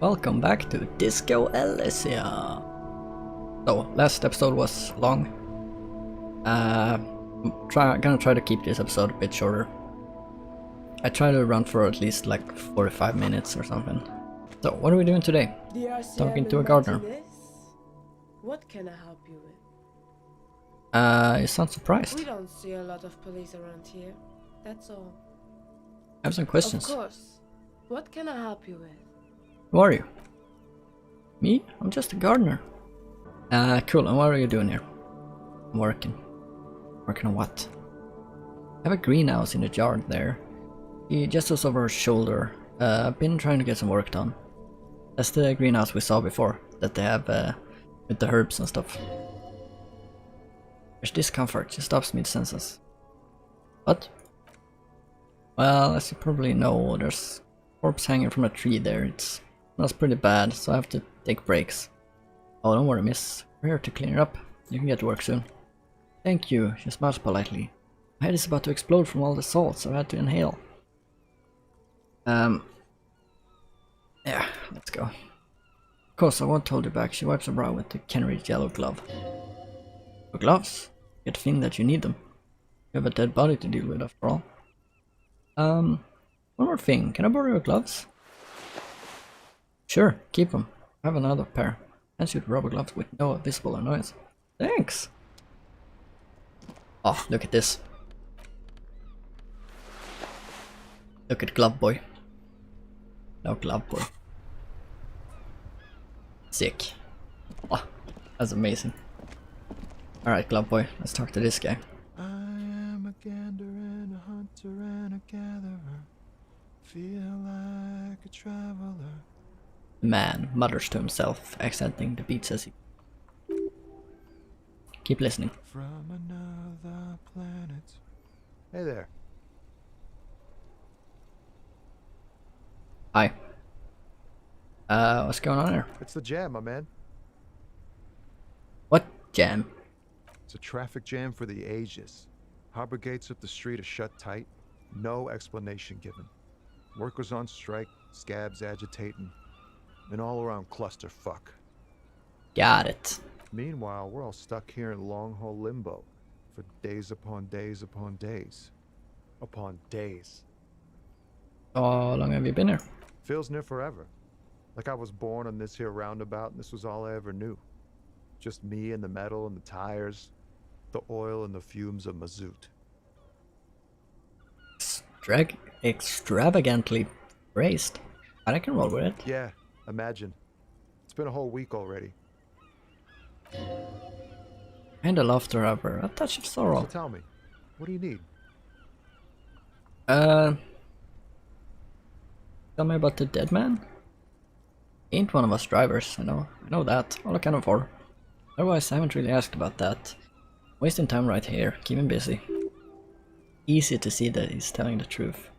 Welcome back to Disco Elysium. So, last episode was long. Gonna try to keep this episode a bit shorter. I try to run for at least like 45 minutes or something. So, what are we doing today? Talking to a gardener. What can I help you with? You sound surprised. We don't see a lot of police around here. That's all. I have some questions. Of course. What can I help you with? Who are you? Me? I'm just a gardener. Cool. And what are you doing here? I'm working. Working on what? I have a greenhouse in the yard there. He just was over his shoulder. I've been trying to get some work done. That's the greenhouse we saw before, that they have with the herbs and stuff. There's discomfort, it stops mid-sentence. What? Well, as you probably know, there's a corpse hanging from a tree there. It smells pretty bad, so I have to take breaks. Oh, don't worry, miss. We're here to clean it up. You can get to work soon. Thank you, she smiles politely. My head is about to explode from all the salt, so I had to inhale. Yeah, let's go. Of course, I won't hold you back. She wipes her brow with the Kennedy's yellow glove. Your gloves? Good thing that you need them. You have a dead body to deal with after all. One more thing. Can I borrow your gloves? Sure, keep them. I have another pair. Hands you the rubber gloves with no visible annoyance. Thanks! Oh, look at this. Look at Glove Boy. No, Glove Boy. Sick. Oh, that's amazing. Alright, Glove Boy, let's talk to this guy. I am a gander and a hunter and a gatherer. Feel like a traveler. The man mutters to himself, accenting the beats as he... Keep listening. From another planet. Hey there. Hi. What's going on here? It's the jam, my man. What jam? It's a traffic jam for the ages. Harbor gates up the street are shut tight. No explanation given. Workers on strike, scabs agitating. An all-around clusterfuck. Got it. Meanwhile, we're all stuck here in long-haul limbo. For days upon days upon days. Upon days. How long have you been here? Feels near forever. Like I was born on this here roundabout and this was all I ever knew. Just me and the metal and the tires, the oil and the fumes of mazout. Extravagantly raised. But I can roll with it. Yeah, imagine. It's been a whole week already. And a laughter over a touch of sorrow. So tell me, what do you need? Tell me about the dead man? He ain't one of us drivers, I know that. All I can afford. Otherwise, I haven't really asked about that. Wasting time right here, keep him busy. Easy to see that he's telling the truth.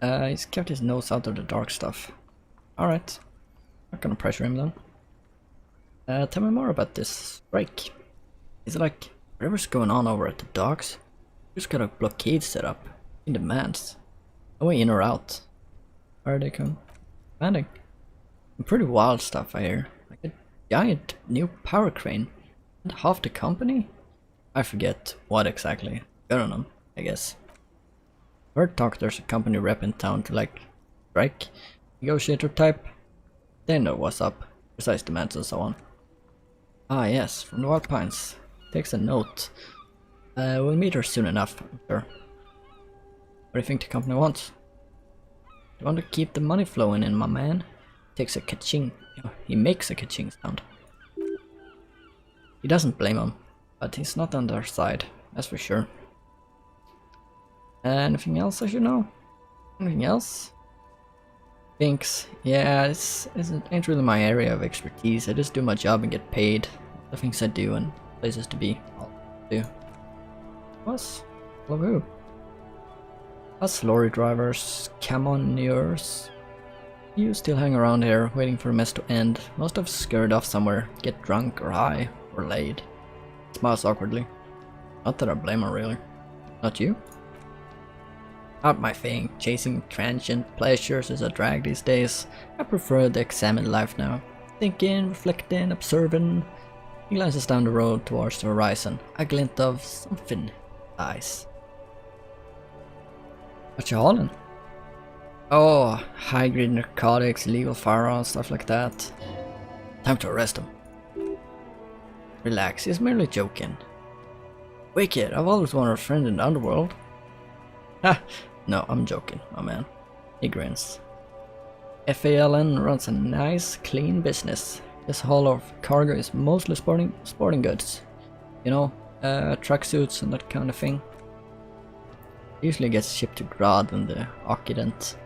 He's kept his nose out of the dark stuff. Alright. Not gonna pressure him then. Tell me more about this strike. Is it like whatever's going on over at the docks? Just got a blockade set up. In demands. No way in or out. Where are they landing? Some pretty wild stuff I hear. Like a giant new power crane. And half the company? I forget what exactly. Good on them, I guess. Heard talk there's a company rep in town to like strike, negotiator type. They know what's up, precise demands and so on. Ah yes, from the Wild Pines. Takes a note. We'll meet her soon enough, I'm sure. What do you think the company wants? They want to keep the money flowing in, my man. Takes a ka-ching. He makes a ka-ching sound. He doesn't blame him, but he's not on their side, that's for sure. Anything else I should know? Anything else? Thinks, yeah, this ain't really my area of expertise. I just do my job and get paid. The things I do and places to be, I'll do. What's? Love who? Us lorry drivers, camionneurs. You still hang around here, waiting for the mess to end. Most of us scurried off somewhere, get drunk or high, or laid. Smiles awkwardly. Not that I blame her really. Not you? Not my thing. Chasing transient pleasures is a drag these days. I prefer the examined life now. Thinking, reflecting, observing. He glances down the road towards the horizon. A glint of something eyes. What you hauling? Oh, high-grade narcotics, illegal firearms, stuff like that. Time to arrest him. Relax, he's merely joking. Wicked, I've always wanted a friend in the underworld. Ha! No, I'm joking, my man. He grins. FALN runs a nice, clean business. This haul of cargo is mostly sporting goods. You know, tracksuits and that kind of thing. Usually gets shipped to Grad and the Occident.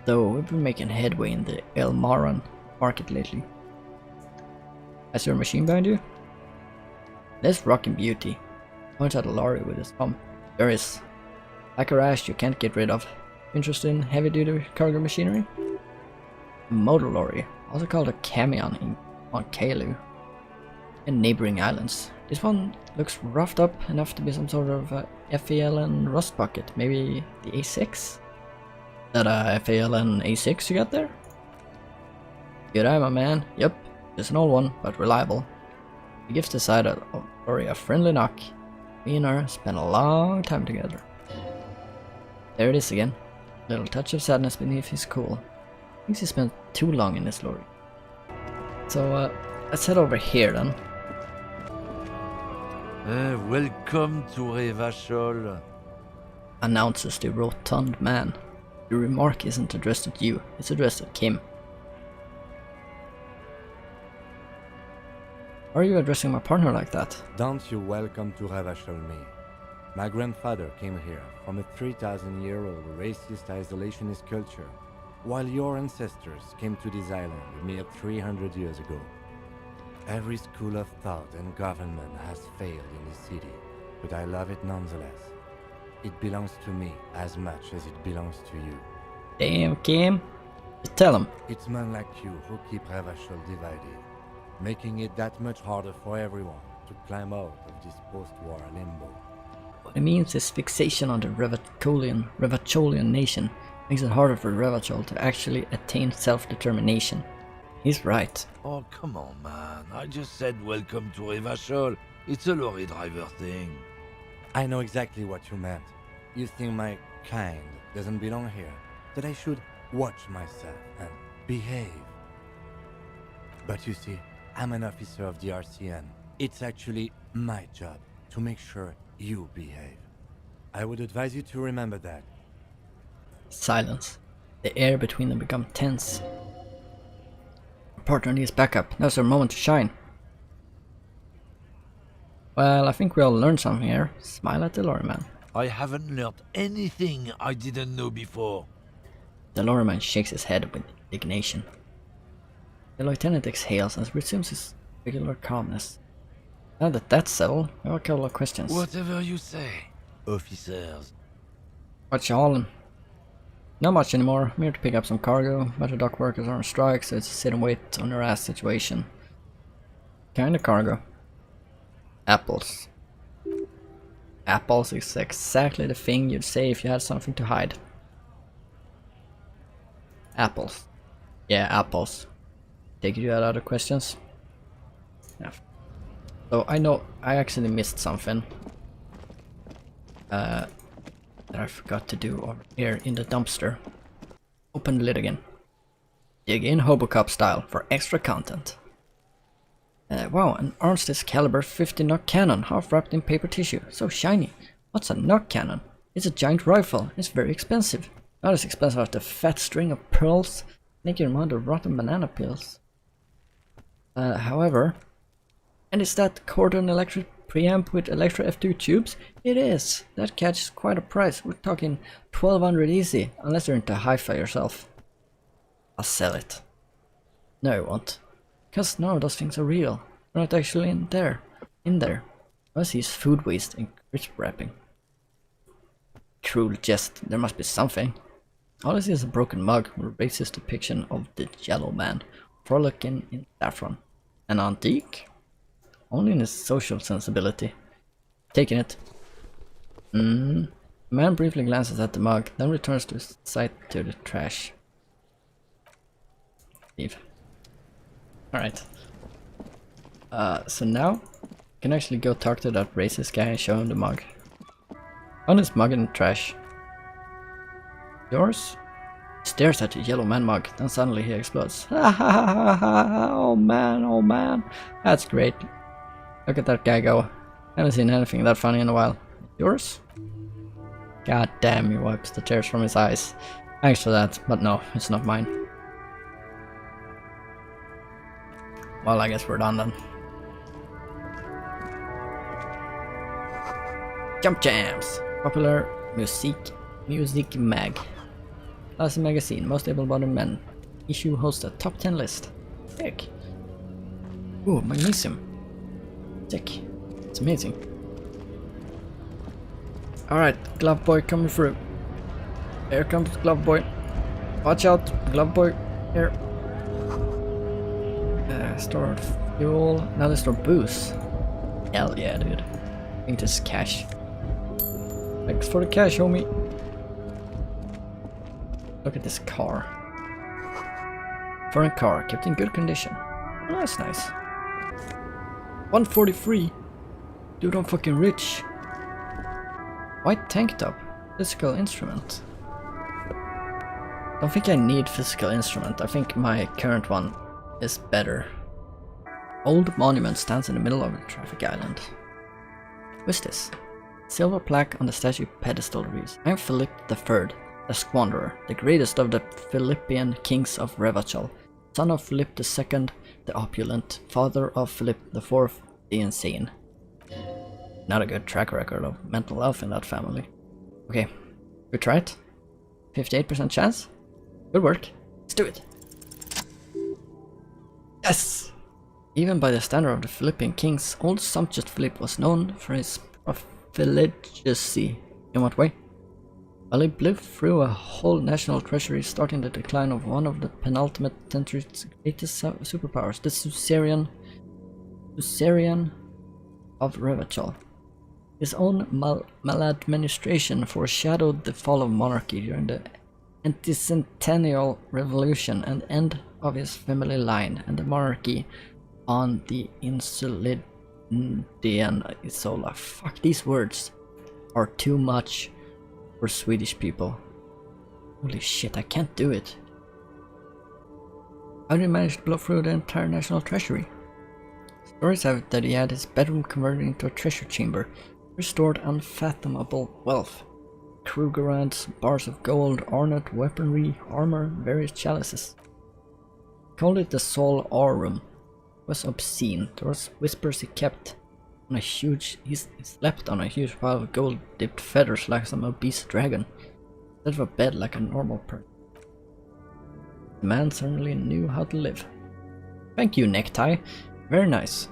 Though we've been making headway in the El Maran market lately. Has your machine behind you? This rockin' beauty. Points at a lorry with his thumb. There is. Like a rash you can't get rid of. Interested in heavy duty cargo machinery? A motor lorry, also called a camion on Kalu and neighboring islands. This one looks roughed up enough to be some sort of FALN rust bucket. Maybe the A6? That a FALN A6 you got there? Good eye, my man. Yep, just an old one, but reliable. He gives the side of lorry a friendly knock. Me and her spent a long time together. There it is again. Little touch of sadness beneath his cool. Thinks he spent too long in this lorry. So let's head over here then. Welcome to Revachol. Announces the rotund man. The remark isn't addressed at you, it's addressed at Kim. Why are you addressing my partner like that? Don't you welcome to Revachol me. My grandfather came here from a 3,000-year-old racist isolationist culture, while your ancestors came to this island a mere 300 years ago. Every school of thought and government has failed in this city, but I love it nonetheless. It belongs to me as much as it belongs to you. Damn, Kim. Just tell him. It's men like you who keep Revachol divided, making it that much harder for everyone to climb out of this post-war limbo. What it means is fixation on the Revacholian nation makes it harder for Revachol to actually attain self-determination. He's right. Oh, come on, man. I just said welcome to Revachol. It's a lorry driver thing. I know exactly what you meant. You think my kind doesn't belong here, that I should watch myself and behave. But you see, I'm an officer of the RCN. It's actually my job to make sure you behave. I would advise you to remember that. Silence. The air between them becomes tense. Our partner needs backup. Now's our moment to shine. Well, I think we all learned something here. Smile at the lorryman. I haven't learned anything I didn't know before. The lorryman shakes his head with indignation. The lieutenant exhales and resumes his regular calmness. Now that that's settled, I have a couple of questions. Whatever you say, officers. What you hauling? Not much anymore. I'm here to pick up some cargo, but the dock workers are on strike, so it's a sit and wait on their ass situation. Kind of cargo. Apples. Apples is exactly the thing you'd say if you had something to hide. Apples. Yeah, apples. Take you had other questions? Yeah. So I know I actually missed something that I forgot to do over here in the dumpster. Open the lid again. Dig in Hobocop style for extra content. Wow, an Armistice caliber 50 knock cannon, half wrapped in paper tissue. So shiny. What's a knock cannon? It's a giant rifle. It's very expensive. Not as expensive as the fat string of pearls making them out of rotten banana peels. However, and is that cordon electric preamp with Electro F2 tubes? It is. That catches quite a price. We're talking 1200 easy, unless you're into hi-fi yourself. I'll sell it. No, I won't. Because none of those things are real. They're not actually in there. I see is food waste and crisp wrapping. Cruel jest. There must be something. All I see is a broken mug with a racist depiction of the Yellow Man, frolicking in saffron. An antique? Only in its social sensibility. Taking it. The man briefly glances at the mug, then returns to his site to the trash. Leave. Alright. So now, I can actually go talk to that racist guy and show him the mug. Found his mug in the trash. Yours? He stares at the yellow man mug, then suddenly he explodes. Oh man, that's great. Look at that guy go. Haven't seen anything that funny in a while. Yours? God damn, he wipes the tears from his eyes. Thanks for that, but no, it's not mine. Well, I guess we're done then. Jump Jams! Popular music mag. Classy magazine, most able-bodied men. Issue hosts a top 10 list. Sick. Ooh, magnesium. Sick. It's amazing. Alright, glove boy coming through. Here comes glove boy. Watch out, glove boy. Here. Stored fuel. Now they store booze. Hell yeah, dude. I think this is cash. Thanks for the cash, homie. Look at this car. Foreign car, kept in good condition. Oh, that's nice. 143. Dude, I'm fucking rich. White tank top. Physical instrument. Don't think I need physical instrument. I think my current one is better. Old monument stands in the middle of a traffic island. What's this? Silver plaque on the statue pedestal reads, I am Philip III, the Squanderer, the greatest of the Philippian kings of Revachol, son of Philip II, the opulent, father of Philip IV, the insane. Not a good track record of mental health in that family. Okay, we try it. 58% chance? Good work. Let's do it. Yes! Even by the standard of the Philippian kings, old sumptuous Philip was known for his profligacy. In what way? Well, he blew through a whole national treasury, starting the decline of one of the penultimate century's greatest superpowers, the Suzerain of Revachol. His own maladministration foreshadowed the fall of monarchy during the anticentennial revolution and end of his family line and the monarchy on the Insulindian Isola. Fuck, these words are too much for Swedish people. Holy shit, I can't do it. How did he manage to blow through the entire national treasury? Stories have it that he had his bedroom converted into a treasure chamber, restored unfathomable wealth. Krugerrands, bars of gold, ornate weaponry, armor, various chalices. He called it the Sol Aurum. It was obscene. There was whispers he kept on a huge. He slept on a huge pile of gold-dipped feathers like some obese dragon, instead of a bed like a normal person. The man certainly knew how to live. Thank you, necktie. Very nice.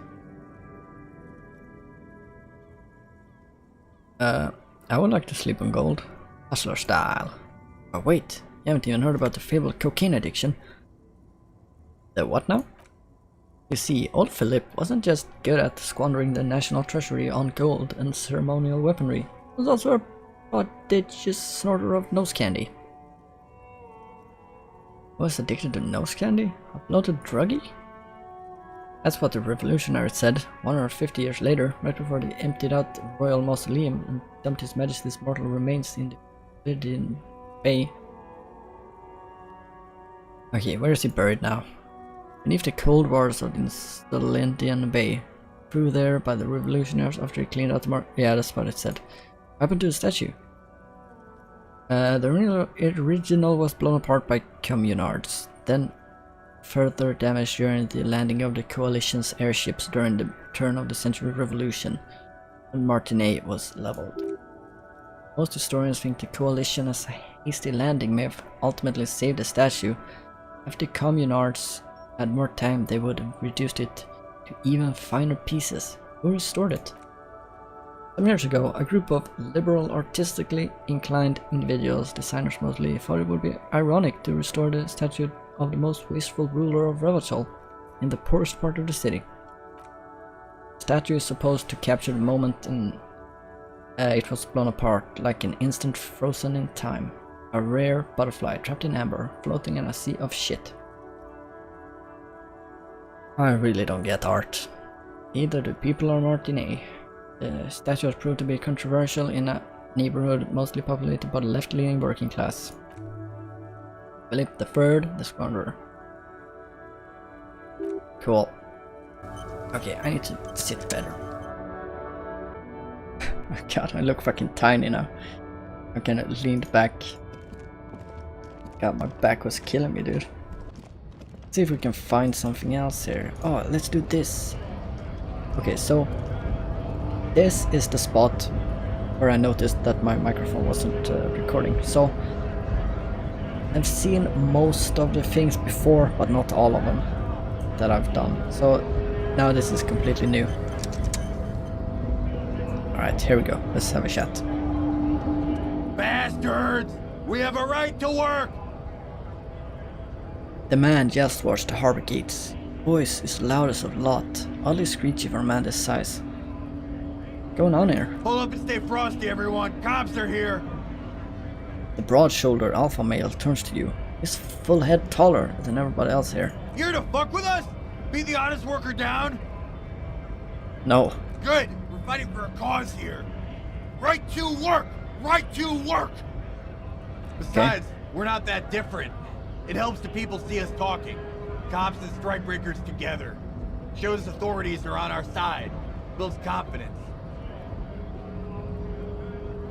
I would like to sleep on gold. Hustler style. Oh wait, you haven't even heard about the fabled cocaine addiction. The what now? You see, old Philip wasn't just good at squandering the national treasury on gold and ceremonial weaponry. He was also a prodigious snorter of nose candy. Was addicted to nose candy? A bloated druggie? That's what the revolutionaries said 150 years later, right before they emptied out the royal mausoleum and dumped His Majesty's mortal remains in the Elysium Bay. Okay, where is he buried now? Beneath the cold waters of the Elysium Bay. Through there by the revolutionaries after he cleaned out the yeah, that's what it said. What happened to the statue? The original was blown apart by communards. Then further damage during the landing of the coalition's airships during the turn of the century revolution, when Martinez was leveled. Most historians think the coalition's hasty landing may have ultimately saved the statue. If the communards had more time, they would have reduced it to even finer pieces. Who restored it? Some years ago, a group of liberal, artistically inclined individuals, designers mostly, thought it would be ironic to restore the statue of the most wasteful ruler of Revachol in the poorest part of the city. The statue is supposed to capture the moment in It was blown apart like an instant frozen in time. A rare butterfly trapped in amber, floating in a sea of shit. I really don't get art. Neither do people or Martinet. The statue has proved to be controversial in a neighborhood mostly populated by the left-leaning working class. Philip III, the Squanderer. Cool. Okay, I need to sit better. Oh god, I look fucking tiny now. I kind of leaned back. God, my back was killing me, dude. Let's see if we can find something else here. Oh, let's do this. Okay, so this is the spot where I noticed that my microphone wasn't recording. So I've seen most of the things before, but not all of them that I've done. So now this is completely new. Alright, here we go. Let's have a chat. Bastards! We have a right to work! The man yells towards the harbor gates. Voice is loudest of the lot, oddly screechy for a man this size. What's going on here? Pull up and stay frosty, everyone. Cops are here. The broad-shouldered alpha male turns to you. He's full head taller than everybody else here. You here to fuck with us? Be the honest worker down? No. Good. We're fighting for a cause here. Right to work! Right to work! Besides, we're not that different. It helps the people see us talking. Cops and strikebreakers together. Shows authorities are on our side. Builds confidence.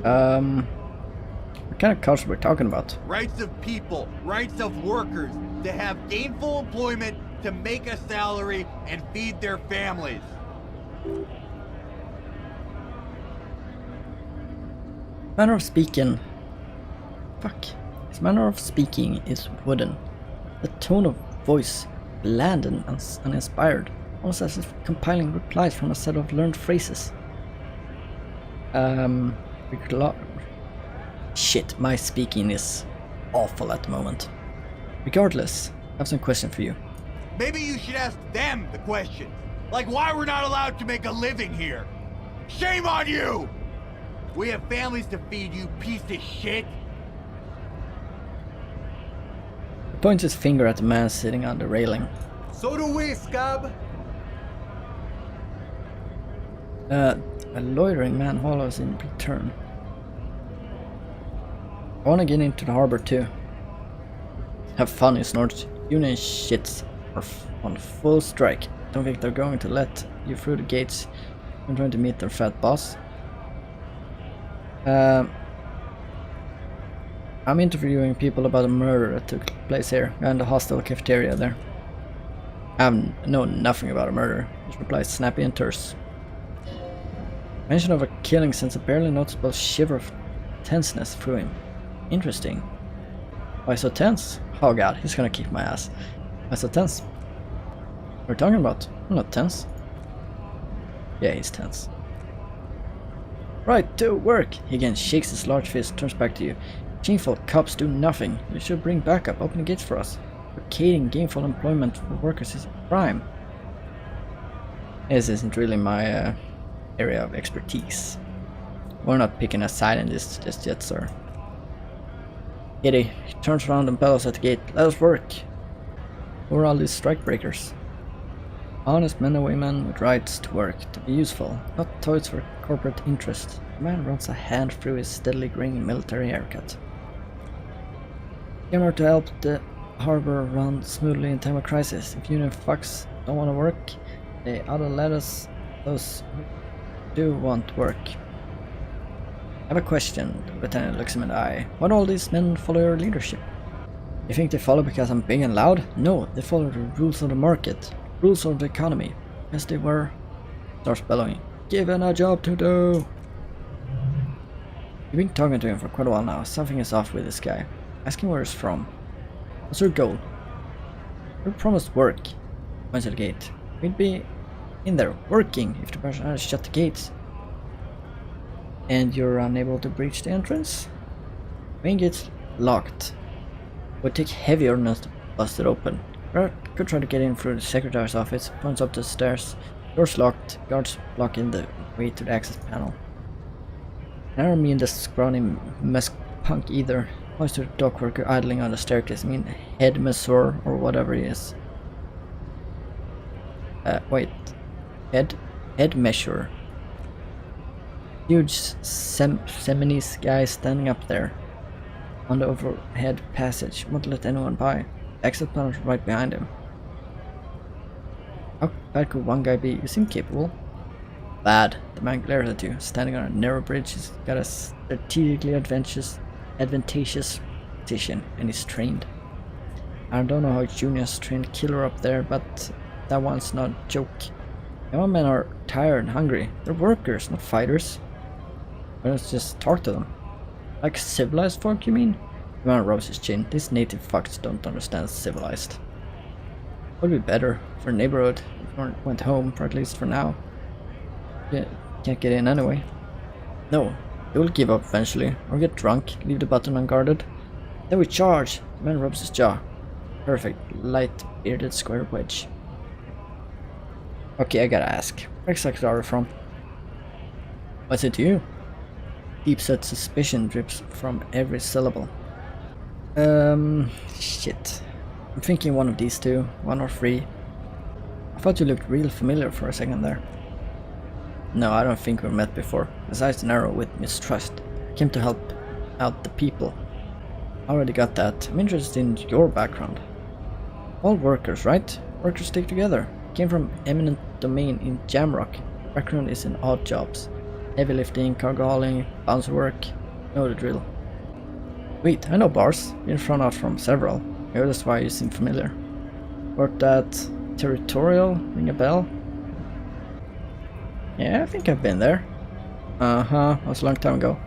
What kind of culture we're talking about? Rights of people, rights of workers to have gainful employment, to make a salary and feed their families. Manner of speaking. Fuck. His manner of speaking is wooden. The tone of voice bland and uninspired, almost as if compiling replies from a set of learned phrases. Shit, my speaking is awful at the moment. Regardless, I have some questions for you. Maybe you should ask them the questions. Like why we're not allowed to make a living here. Shame on you! We have families to feed, you piece of shit. He points his finger at the man sitting on the railing. So do we, scab. A loitering man follows in return. I wanna get into the harbor too. Have fun, he snorts. Union shits are on full strike. Don't think they're going to let you through the gates. I'm trying to meet their fat boss. I'm interviewing people about a murder that took place here and the hostel cafeteria there. I know nothing about a murder, he replies snappy and terse. Mention of a killing sends a barely noticeable shiver of tenseness through him. Interesting. Why so tense? Oh god, he's gonna kick my ass. Why so tense? What are we talking about? I'm not tense. Yeah, he's tense. Right, to work! He again shakes his large fist, turns back to you. Shameful cops do nothing. You should bring backup, open the gates for us. Blockading gainful employment for workers is a crime. This isn't really my area of expertise. We're not picking a side in this just yet, sir. Kitty, he turns around and bellows at the gate. Let us work! Who are all these strikebreakers? Honest men and women with rights to work, to be useful, not toys for corporate interest. The man runs a hand through his steadily grinning military haircut. Came here to help the harbor run smoothly in time of crisis. If union fucks don't want to work, they ought to let us, those who do want work. I have a question. The lieutenant looks him in the eye. Why do all these men follow your leadership? You think they follow because I'm big and loud? No, they follow the rules of the market, rules of the economy. Yes, they were. Starts bellowing. Given a job to do. You've been talking to him for quite a while now. Something is off with this guy. Ask him where he's from. What's your goal? We promised work. Went to the gate. We'd be in there working if the person had shut the gates. And you're unable to breach the entrance? Main gate's locked. Would take heavy ordnance to bust it open. Could try to get in through the secretary's office. Points up the stairs. Door's locked. Guards blocking the way to the access panel. I don't mean this scrawny mess punk either. Points to the dock worker idling on the staircase. I mean head masseur or whatever he is. Wait. Head measure. Huge Seminese guy standing up there on the overhead passage. Won't let anyone by. Exit plan is right behind him. How bad could one guy be? You seem capable. Bad. The man glares at you. Standing on a narrow bridge, he's got a strategically advantageous position, and he's trained. I don't know how Junior's trained killer up there, but that one's not a joke. Young men are tired and hungry. They're workers, not fighters. Why don't you just talk to them? Like civilized folk, you mean? The man rubs his chin. These native fucks don't understand civilized. Would be better for the neighborhood if we went home, for at least for now. Yeah, can't get in anyway. No, they will give up eventually, or get drunk, leave the button unguarded. Then we charge. The man rubs his jaw. Perfect, light bearded square wedge. Okay, I gotta ask, where exactly are you from? What's it to you? Deep-set suspicion drips from every syllable. Shit. I'm thinking one of these two, one or three. I thought you looked real familiar for a second there. No, I don't think we've met before. His eyes narrow with mistrust. I came to help out the people. I already got that. I'm interested in your background. All workers, right? Workers stick together. Came from eminent domain in Jamrock. Background is in odd jobs. Heavy lifting, cargo hauling, bouncer work. Know the drill. Wait, I know bars. Been thrown out from several. Maybe that's why you seem familiar. Worked at Territorial? Ring a bell? Yeah, I think I've been there. Uh-huh, that was a long time ago.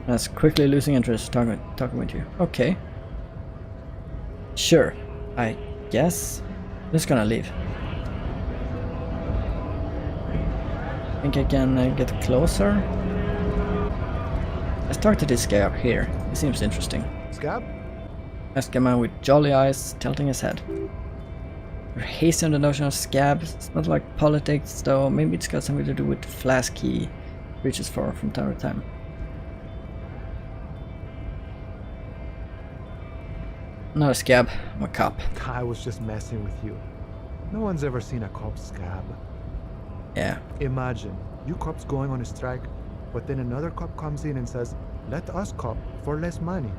I was quickly losing interest talking with you. Okay. Sure, I guess. I'm just gonna leave. Think I can get closer? Let's talk to this guy up here. He seems interesting. Scab? Ask a man with jolly eyes, tilting his head. You're hasty on the notion of scabs. It's not like politics, though. Maybe it's got something to do with flask he reaches for from time to time. I'm not a scab. I'm a cop. I was just messing with you. No one's ever seen a cop scab. Yeah. Imagine, you cops going on a strike, but then another cop comes in and says, let us cop for less money.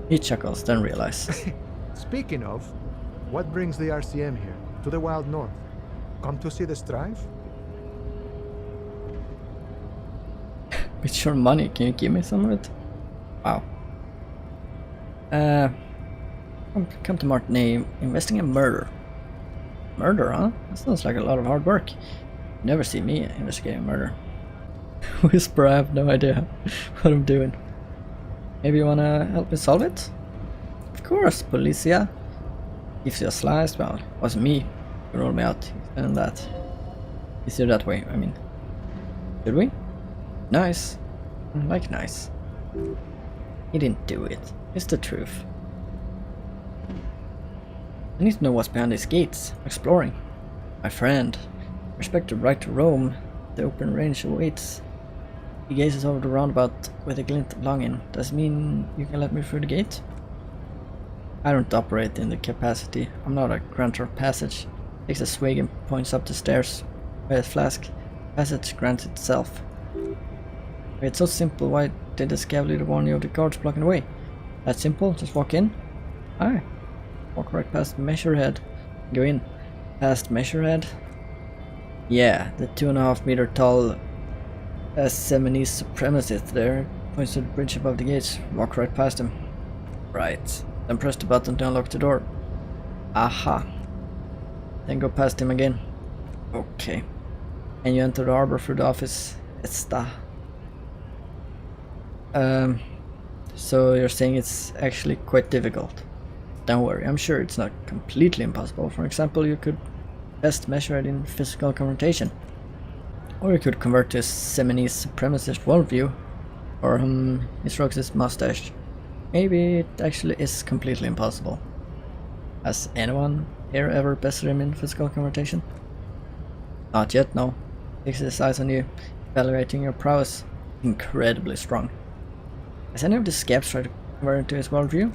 He chuckles, then realizes. Speaking of, what brings the RCM here, to the wild north? Come to see the strife? With your money, can you give me some of it? Wow. Come to Martini, investing in murder. Murder, huh? That sounds like a lot of hard work. You never see me investigating murder. Whisper, I have no idea what I'm doing. Maybe you wanna help me solve it? Of course, Policia. Gives you a slice, well, it wasn't me who rolled me out, and that. Easier that way, I mean. Should we? Nice. I like nice. He didn't do it. It's the truth. I need to know what's behind these gates. Exploring. My friend. Respect the right to roam. The open range awaits. He gazes over the roundabout with a glint of longing. Does it mean you can let me through the gate? I don't operate in the capacity. I'm not a grantor of passage. Takes a swig and points up the stairs. By his flask. Passage grants itself. Wait, it's so simple. Why did the scab leader warn you of the guards blocking the way? That simple? Just walk in? Aye. Walk right past Measurehead. Go in. Past Measurehead? Yeah, the 2.5 meter tall Seminese supremacist there. Points to the bridge above the gates. Walk right past him. Right. Then press the button to unlock the door. Aha. Then go past him again. Okay. And you enter the harbor through the office. Esta. So you're saying it's actually quite difficult. Don't worry, I'm sure it's not completely impossible. For example, you could best measure it in physical confrontation. Or you could convert to a Seminese supremacist worldview. Or he strokes his mustache. Maybe it actually is completely impossible. Has anyone here ever bested him in physical confrontation? Not yet, no. Fixes his eyes on you. Evaluating your prowess, incredibly strong. Has any of the scabs tried to convert into his worldview?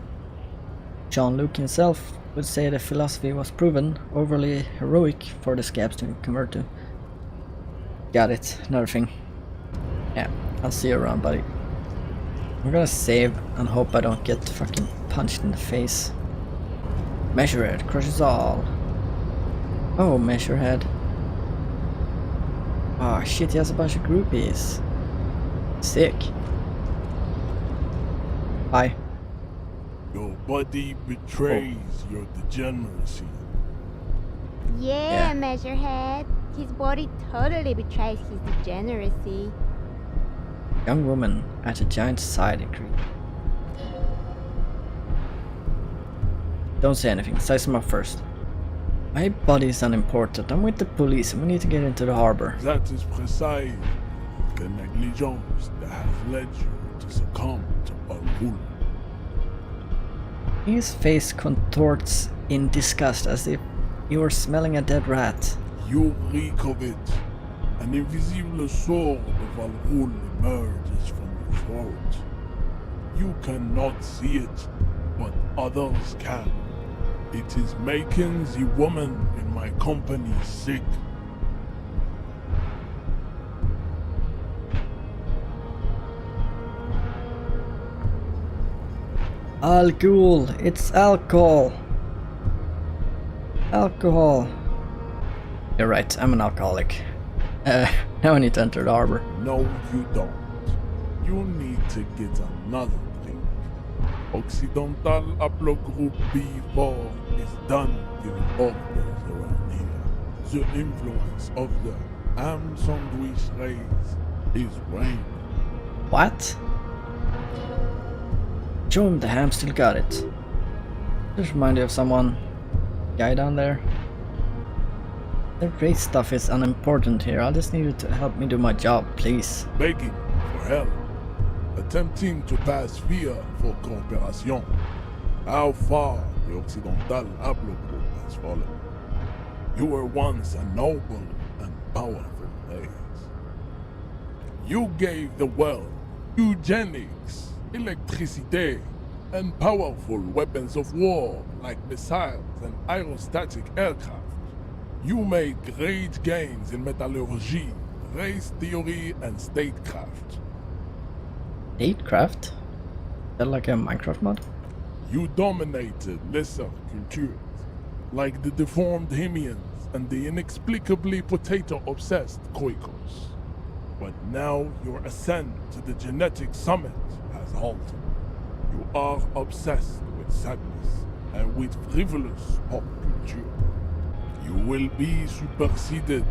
Jean-Luc himself would say the philosophy was proven overly heroic for the scabs to convert to. Got it, another thing. Yeah, I'll see you around, buddy. I'm gonna save and hope I don't get fucking punched in the face. Measurehead crushes all. Oh, Measurehead. Oh shit, he has a bunch of groupies. Sick. Bye. Your body betrays your degeneracy. Yeah, Yeah. Measurehead. His body totally betrays his degeneracy. Young woman at a giant society creep. Don't say anything, size him up first. My body is unimportant, I'm with the police and we need to get into the harbor. That is precisely the negligence that has led you to succumb to Al-Ghul. His face contorts in disgust as if he were smelling a dead rat. You reek of it. An invisible sword of Al-Ghul emerges from your throat. You cannot see it, but others can. It is making the woman in my company sick. Al-Ghul, it's alcohol. Alcohol. You're right, I'm an alcoholic. Now I need to enter the harbor. No, you don't. You need to get another drink. Occidental Haplogroup B4 is done giving orders around here. The influence of the ham sandwich race is waning. What? Show him the ham still got it. Just remind you of someone. Guy down there. The race stuff is unimportant here. I just need you to help me do my job, please. Begging for help. Attempting to pass via for cooperation. How far the Occidental Haplogroup has fallen. You were once a noble and powerful race. You gave the world eugenics, electricity, and powerful weapons of war like missiles and aerostatic aircraft. You made great gains in metallurgy, race theory, and statecraft. Statecraft? Is that like a Minecraft mod? You dominated lesser cultures, like the deformed Hemians and the inexplicably potato-obsessed Quakers. But now your ascent to the genetic summit has halted. You are obsessed with sadness and with frivolous pop culture. You will be superseded.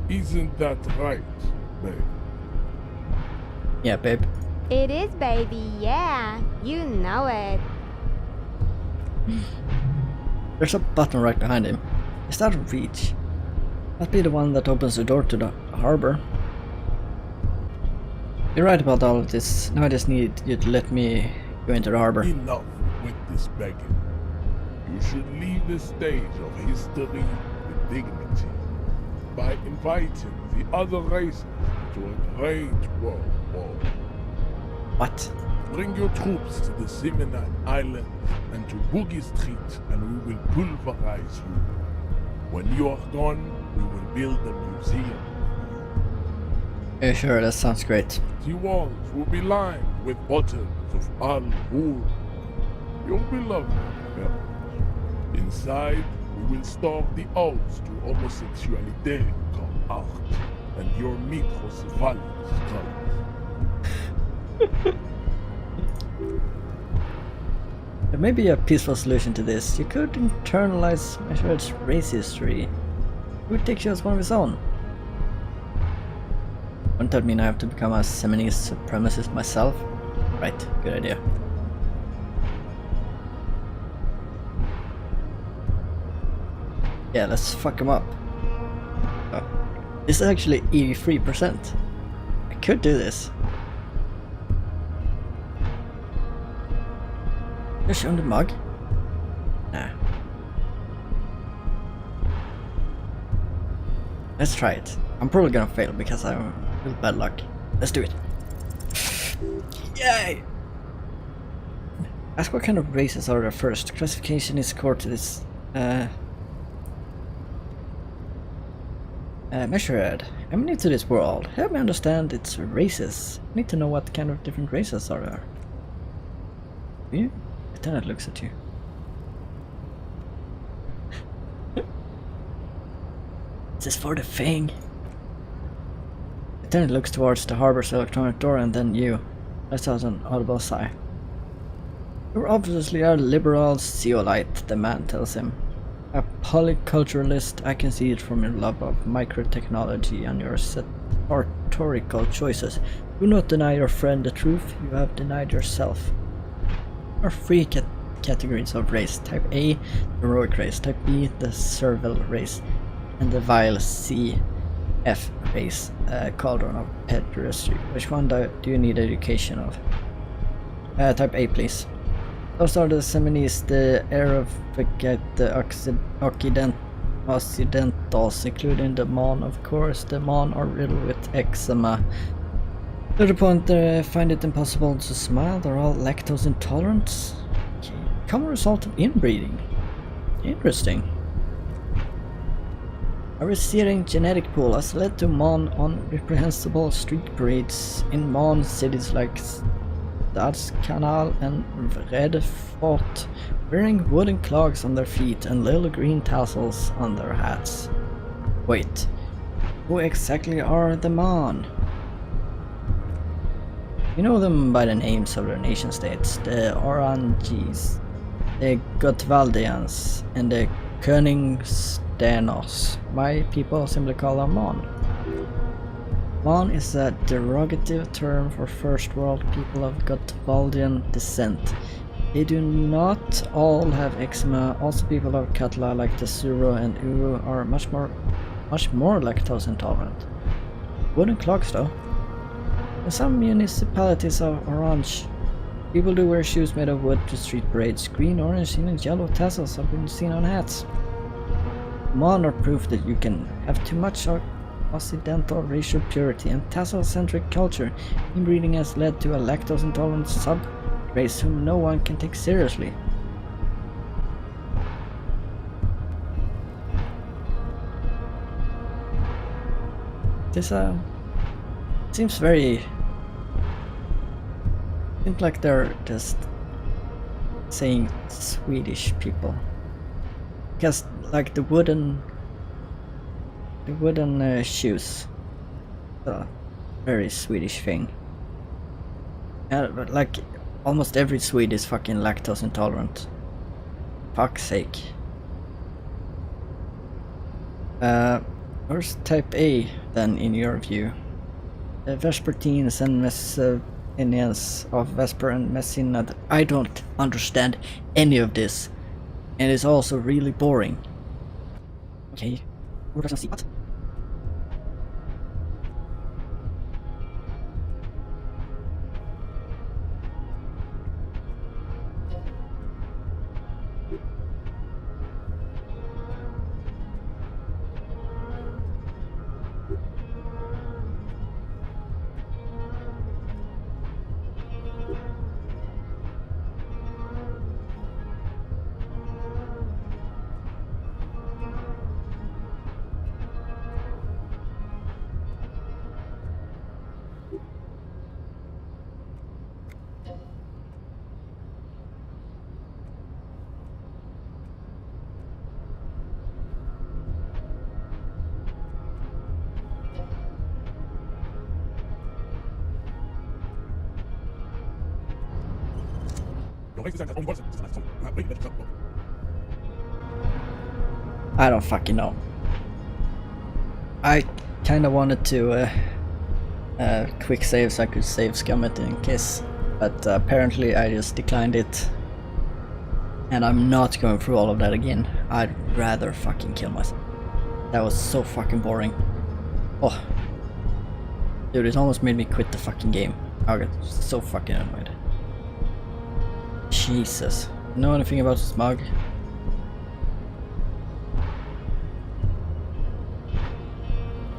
Isn't that right, babe? Yeah, babe. It is, baby, yeah. You know it. There's a button right behind him. Is that reach? Must be the one that opens the door to the harbor. You're right about all of this. Now I just need you to let me go into the harbor. Enough with this begging. You should leave the stage of history with dignity by inviting the other races to a great world war. What? Bring your troops to the Simonite Islands and to Boogie Street, and we will pulverize you. When you are gone, we will build a museum. Yeah, sure, that sounds great. The walls will be lined with bottles of Al-Ghul, your beloved beverage. Inside, we will store the odes to homosexuality called art, and your microcephalus colors. There may be a peaceful solution to this. You could internalize Measurehead's race history. He would take you as one of his own. Wouldn't that mean I have to become a Seminese supremacist myself? Right, good idea. Yeah, let's fuck him up. Oh. This is actually 83%. I could do this. Just show him the mug? Nah. Let's try it. I'm probably gonna fail because I'm Little bad luck. Let's do it. Yay! Ask what kind of races are there first. Classification is core to this. Measurehead. I'm new to this world. Help me understand its races. I need to know what kind of different races are there. You? Lieutenant looks at you. This is for the thing. Lieutenant looks towards the harbor's electronic door and then you. Lets out an audible sigh. You're obviously a liberal zeolite, the man tells him. A polyculturalist, I can see it from your love of microtechnology and your sartorical choices. Do not deny your friend the truth, you have denied yourself. There are three categories of race. Type A, the heroic race. Type B, the servile race. And the vile CF race, cauldron of pederasty. Which one do you need education of? Type A, please. Those are the Semines, the Aerovigate, the Occidentals, including the Mon, of course. The Mon are riddled with eczema. To the point they find it impossible to smile. They're all lactose intolerant. Okay. Common result of inbreeding. Interesting. A receding genetic pool has led to Mon unreprehensible street parades in Mon cities like Stadskanal and Vredefort, wearing wooden clogs on their feet and little green tassels on their hats. Wait, who exactly are the Mon? You know them by the names of their nation states, the Orangis, the Gotvaldians, and the Königsdanos. My people simply call them Mon. Mon is a derogative term for first world people of Gotvaldian descent. They do not all have eczema. Also people of Katla like the Suro and Uru are much more lactose intolerant. Wooden clogs though. In some municipalities of Orange, people do wear shoes made of wood to street parades. Green, orange, and yellow tassels have been seen on hats. Mon are proof that you can have too much Occidental racial purity and tassel-centric culture. Inbreeding has led to a lactose-intolerant sub-race whom no one can take seriously. This seems very... seems like they're just saying Swedish people. Because like the wooden shoes, a very Swedish thing. But like almost every Swede is fucking lactose intolerant. Fuck's sake. Where's type A then in your view? The Vespertines and Messinians of Vesper and Messina. I don't understand any of this, and it's also really boring. Okay. Who doesn't see what? I don't fucking know. I kinda wanted to quick save so I could save scum it in case, but apparently I just declined it. And I'm not going through all of that again. I'd rather fucking kill myself. That was so fucking boring. Oh. Dude, it almost made me quit the fucking game. I got so fucking annoyed. Jesus. Know anything about smog?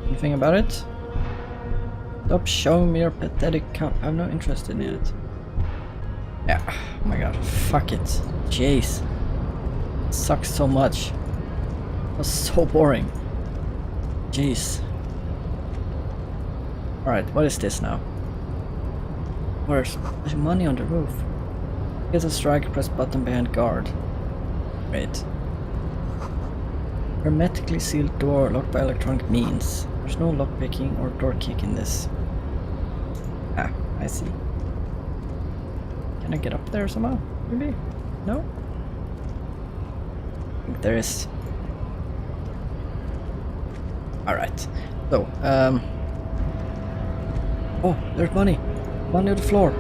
Anything about it? Stop showing me your pathetic cup. I have no interest in it. Yeah, oh my god, fuck it. Jeez. It sucks so much. It was so boring. Jeez. Alright, what is this now? There's money on the roof. Get a strike, press button behind guard. Great. Hermetically sealed door locked by electronic means. There's no lockpicking or door kick in this. Ah, I see. Can I get up there somehow? Maybe? No? I think there is. Alright. So, oh, there's money! Money on the floor!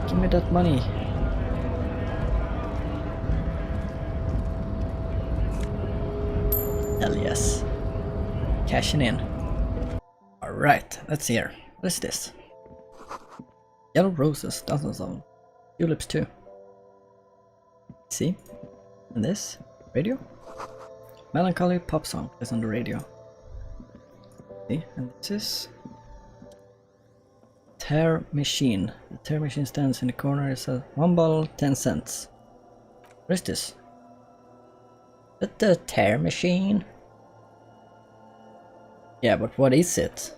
Give me that money! Hell yes. Cashing in. Alright, let's see here. What is this? Yellow roses, dozens of them. Tulips too. See? And this? Radio? Melancholy pop song is on the radio. See? And this is... Tear machine. The tear machine stands in the corner. It says 1 bottle, 10 cents. What is this? Is that the tear machine? Yeah, but what is it?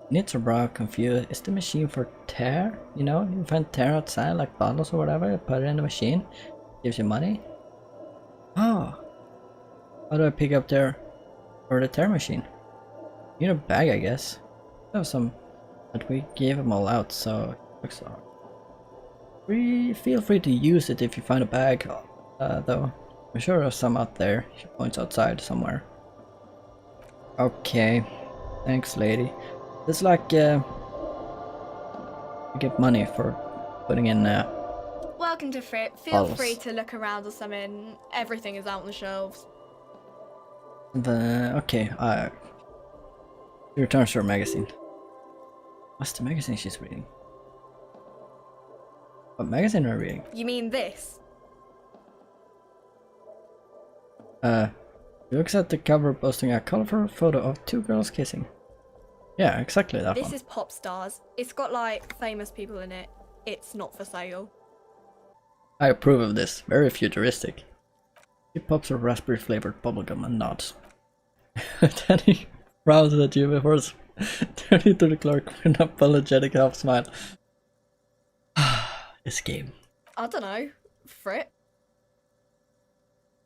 Knits or brow confused. Is the machine for tear? You know, you find tear outside like bottles or whatever, you put it in the machine, gives you money. Oh. How do I pick up there for the tear machine? You need a bag, I guess. I have some, but we gave them all out, so it looks odd. Feel free to use it if you find a bag, though. I'm sure there's some out there. She points outside somewhere. Okay. Thanks, lady. It's like, you get money for putting in, Welcome to Frit. Feel bottles. free to look around or something. Everything is out on the shelves. Okay, she returns to her magazine. What's the magazine she's reading? What magazine are you reading? You mean this? She looks at the cover posting a colorful photo of 2 girls kissing. Yeah, exactly that This one. is Pop Stars. It's got like famous people in it. It's not for sale. I approve of this. Very futuristic. She pops a raspberry flavored bubblegum and nods. Then he frowns at you before turning to the clerk with an apologetic half smile. This game. I don't know. Frit?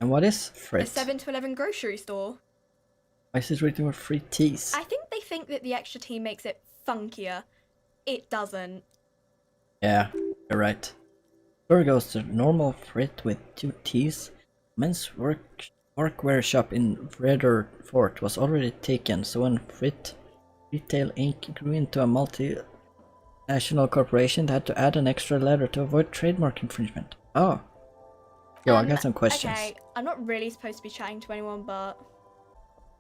And what is A Frit? 7-Eleven grocery store. Why is it written with 3 T's? I think they think that the extra T makes it funkier. It doesn't. Yeah, you're right. Store goes to normal Frit with 2 T's. Men's workwear shop in Fort was already taken, so when Frit Retail Inc. grew into a multinational corporation, they had to add an extra letter to avoid trademark infringement. Oh. Yo, I got some questions. Okay, I'm not really supposed to be chatting to anyone, but...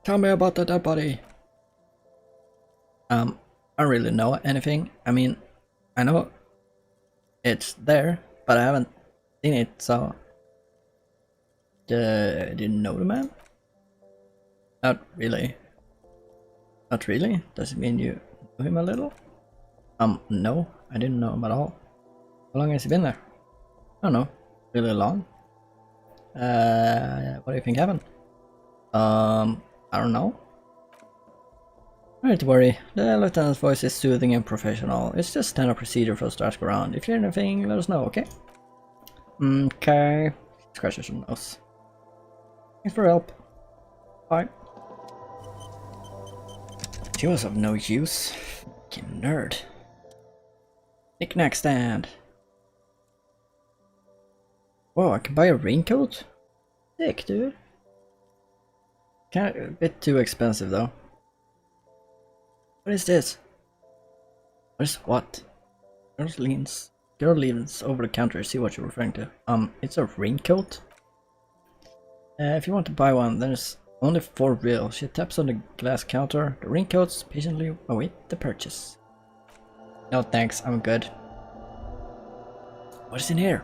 Tell me about the dead body. I don't really know anything. I mean, I know it's there, but I haven't seen it, so... Didn't know the man? Not really. Not really? Does it mean you know him a little? No, I didn't know him at all. How long has he been there? I don't know. Really long? What do you think happened? I don't know. Don't worry, the lieutenant's voice is soothing and professional. It's just standard procedure for us to ask around. If you hear anything, let us know, okay? Okay. Scratches her nose. Thanks for help. Bye. She was of no use. Fucking nerd. Knick-knack stand. Whoa, I can buy a raincoat? Sick, dude. A bit too expensive though. What is this? What is what? Girl leans over the counter to see what you're referring to. It's a raincoat? If you want to buy one, there's only 4 real. She taps on the glass counter. The raincoats patiently await the purchase. No thanks, I'm good. What is in here?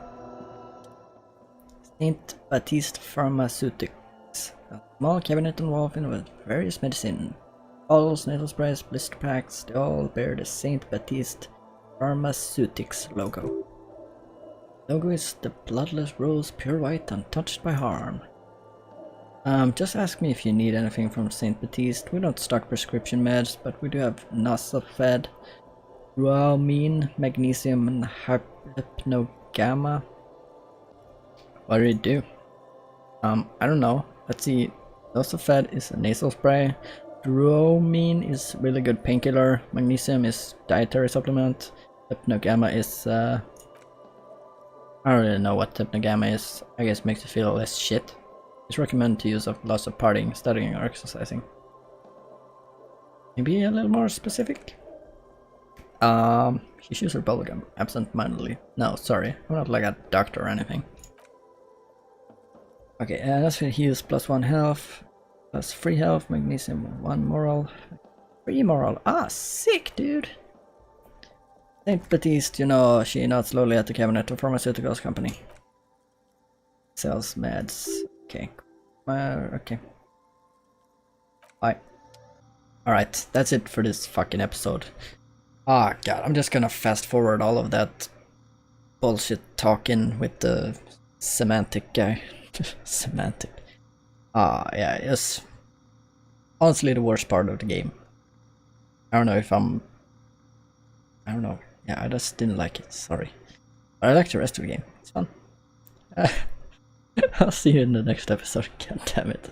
Saint Baptiste Pharmaceutics. A small cabinet on wall filled with various medicine. Bottles, nasal sprays, blister packs, they all bear the Saint Baptiste Pharmaceutics logo. Logo is the bloodless rose, pure white, untouched by harm. Just ask me if you need anything from Saint Baptiste. We don't stock prescription meds, but we do have Nosafed, Ruamine, Magnesium, and Hypnogamma. What do you do? I don't know. Let's see. Nosafed is a nasal spray. Ruamine is really good painkiller. Magnesium is dietary supplement. Hypnogamma is I don't really know what Hypnogamma is. I guess makes you feel less shit. It's recommended to use of lots of partying, studying, or exercising. Maybe a little more specific? She chews her bubblegum absent-mindedly. No, sorry, I'm not like a doctor or anything. Okay, that's for heals +1 health, +3 health, magnesium 1 moral, 3 moral. Ah, sick, dude! Saint Baptiste, you know, she nods slowly at the cabinet of pharmaceuticals company. Sells meds. Okay. Okay. Bye. Alright, that's it for this fucking episode. Ah, god, I'm just gonna fast forward all of that bullshit talking with the semantic guy. Semantic. Ah, yeah, it's honestly the worst part of the game. I don't know if I don't know. Yeah, I just didn't like it, sorry. But I like the rest of the game. It's fun. I'll see you in the next episode. God damn it.